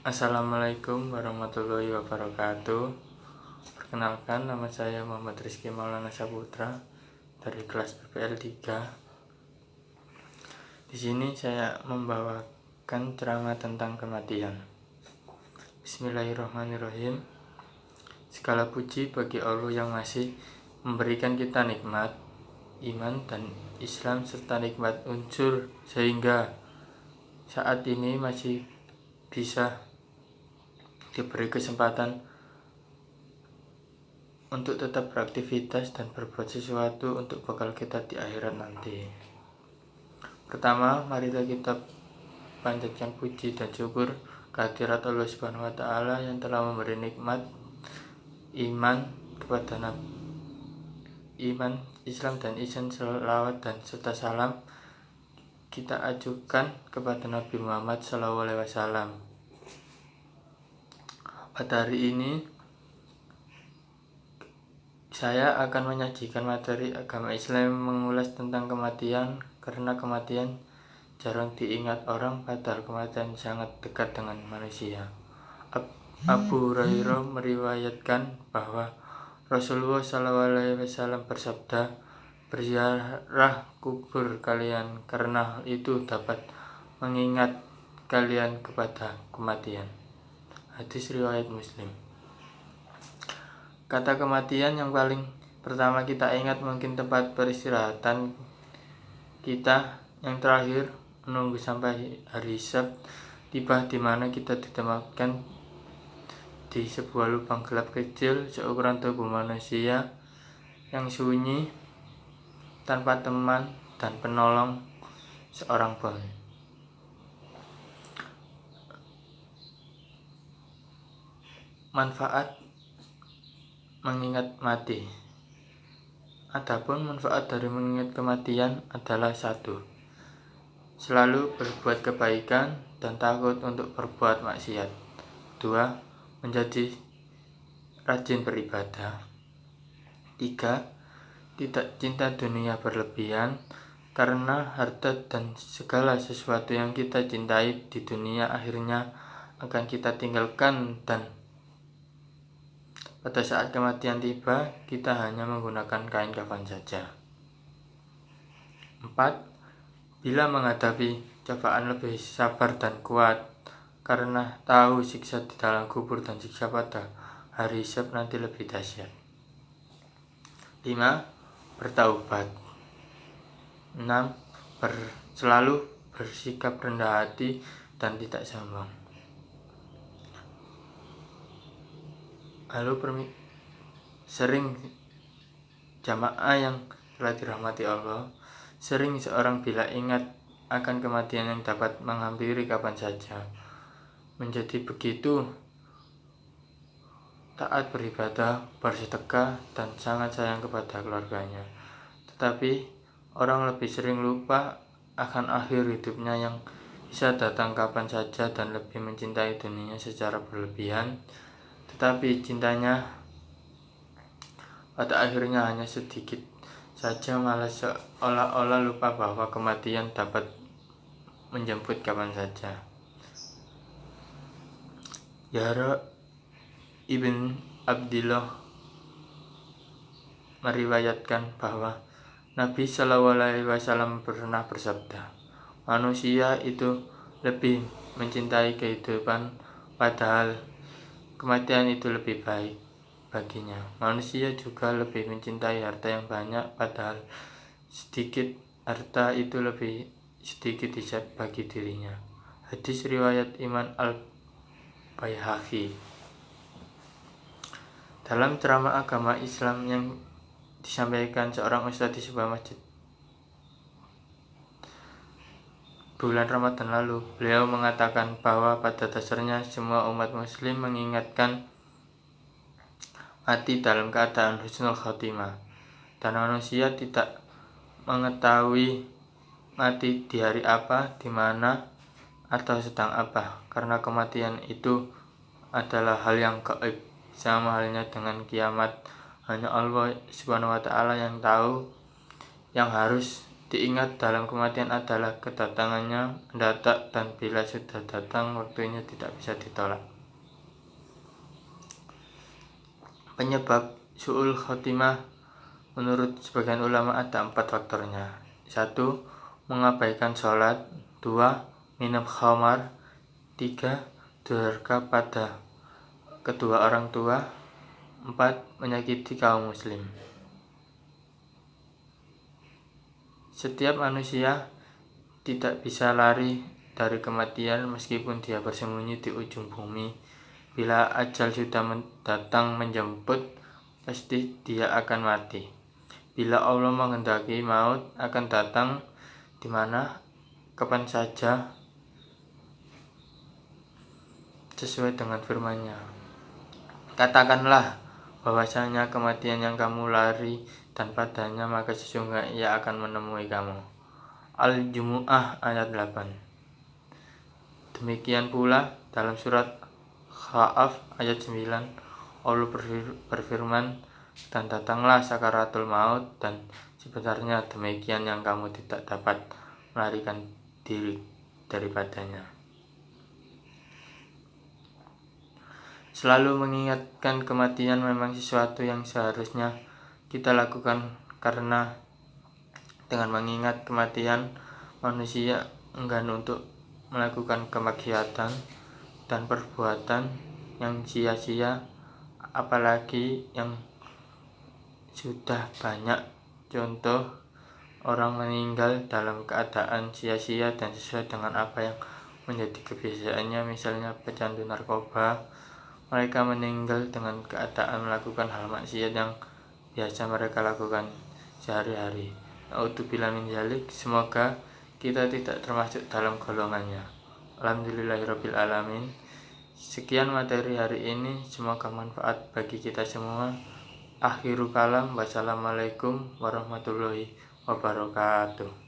Assalamualaikum warahmatullahi wabarakatuh. Perkenalkan, nama saya Muhammad Rizky Maulana Saputra dari kelas PPL 3. Di sini saya membawakan ceramah tentang kematian. Bismillahirrahmanirrahim. Segala puji bagi Allah yang masih memberikan kita nikmat iman dan Islam serta nikmat unsur sehingga saat ini masih bisa diberi kesempatan untuk tetap beraktivitas dan berbuat sesuatu untuk bekal kita di akhirat nanti. Pertama, marilah kita panjatkan puji dan syukur kehadirat Allah Subhanahu wa taala yang telah memberi nikmat iman kepada iman, Islam dan ihsan. Selawat dan serta salam kita ajukan kepada Nabi Muhammad SAW. Pada hari ini saya akan menyajikan materi agama Islam mengulas tentang kematian, karena kematian jarang diingat orang, padahal kematian sangat dekat dengan manusia. Abu Hurairah meriwayatkan bahwa Rasulullah SAW bersabda, "Berziarah kubur kalian, karena itu dapat mengingat kalian kepada kematian." Hadis riwayat Muslim. Kata kematian yang paling pertama kita ingat mungkin tempat peristirahatan kita yang terakhir, menunggu sampai hari hisab tiba, di mana kita ditempatkan di sebuah lubang gelap kecil seukuran tubuh manusia yang sunyi, tanpa teman dan penolong seorang pun. Manfaat mengingat mati. Adapun manfaat dari mengingat kematian adalah: 1. Selalu berbuat kebaikan dan takut untuk berbuat maksiat. 2. Menjadi rajin beribadah. 3. Tidak cinta dunia berlebihan, karena harta dan segala sesuatu yang kita cintai di dunia akhirnya akan kita tinggalkan, dan pada saat kematian tiba, kita hanya menggunakan kain kafan saja. 4. Bila menghadapi cobaan lebih sabar dan kuat, karena tahu siksa di dalam kubur dan siksa pada hari hisab nanti lebih dahsyat. 5. Bertaubat. 6. Selalu bersikap rendah hati dan tidak sombong. Lalu sering jamaah yang telah dirahmati Allah, sering seorang bila ingat akan kematian yang dapat menghampiri kapan saja, menjadi begitu taat beribadah, bersedekah, dan sangat sayang kepada keluarganya. Tetapi orang lebih sering lupa akan akhir hidupnya yang bisa datang kapan saja, dan lebih mencintai dunia secara berlebihan, tetapi cintanya pada akhirnya hanya sedikit saja, malah seolah-olah lupa bahwa kematian dapat menjemput kapan saja. Yahya ibn Abdillah meriwayatkan bahwa Nabi SAW pernah bersabda, "Manusia itu lebih mencintai kehidupan, padahal kematian itu lebih baik baginya. Manusia juga lebih mencintai harta yang banyak, padahal sedikit harta itu lebih sedikit hisab bagi dirinya." Hadis riwayat Imam Al-Baihaqi. Dalam ceramah agama Islam yang disampaikan seorang ustadz di sebuah masjid bulan Ramadan lalu, beliau mengatakan bahwa pada dasarnya semua umat muslim mengingatkan mati dalam keadaan husnul khotimah, dan manusia tidak mengetahui mati di hari apa, di mana, atau sedang apa, karena kematian itu adalah hal yang gaib. Sama halnya dengan kiamat, hanya Allah Subhanahu wa taala yang tahu. Yang harus Diingat dalam kematian adalah kedatangannya mendadak dan bila sudah datang waktunya tidak bisa ditolak. Penyebab su'ul khotimah menurut sebagian ulama ada 4 faktornya. 1. Mengabaikan sholat. 2. Minum khamar. 3. Durhaka pada kedua orang tua. 4. Menyakiti kaum muslim. Setiap manusia tidak bisa lari dari kematian meskipun dia bersembunyi di ujung bumi. Bila ajal sudah datang menjemput, pasti dia akan mati. Bila Allah menghendaki maut akan datang di mana kapan saja sesuai dengan firman-Nya. Katakanlah bahwasanya kematian yang kamu lari dan padanya maka sesungguhnya ia akan menemui kamu. Al-Jumu'ah ayat 8. Demikian pula dalam surat Kha'af ayat 9 Allah berfirman, dan datanglah sakaratul maut dan sebenarnya demikian yang kamu tidak dapat melarikan diri daripadanya. Selalu mengingatkan kematian memang sesuatu yang seharusnya kita lakukan, karena dengan mengingat kematian manusia enggan untuk melakukan kemaksiatan dan perbuatan yang sia-sia, apalagi yang sudah banyak contoh orang meninggal dalam keadaan sia-sia dan sesuai dengan apa yang menjadi kebiasaannya. Misalnya pecandu narkoba, mereka meninggal dengan keadaan melakukan hal maksiat yang biasa mereka lakukan sehari-hari. Na'udzubillah min dzalik. Semoga kita tidak termasuk dalam golongannya. Alhamdulillahirabbil alamin. Sekian materi hari ini, semoga manfaat bagi kita semua. Akhirul kalam, wassalamualaikum warahmatullahi wabarakatuh.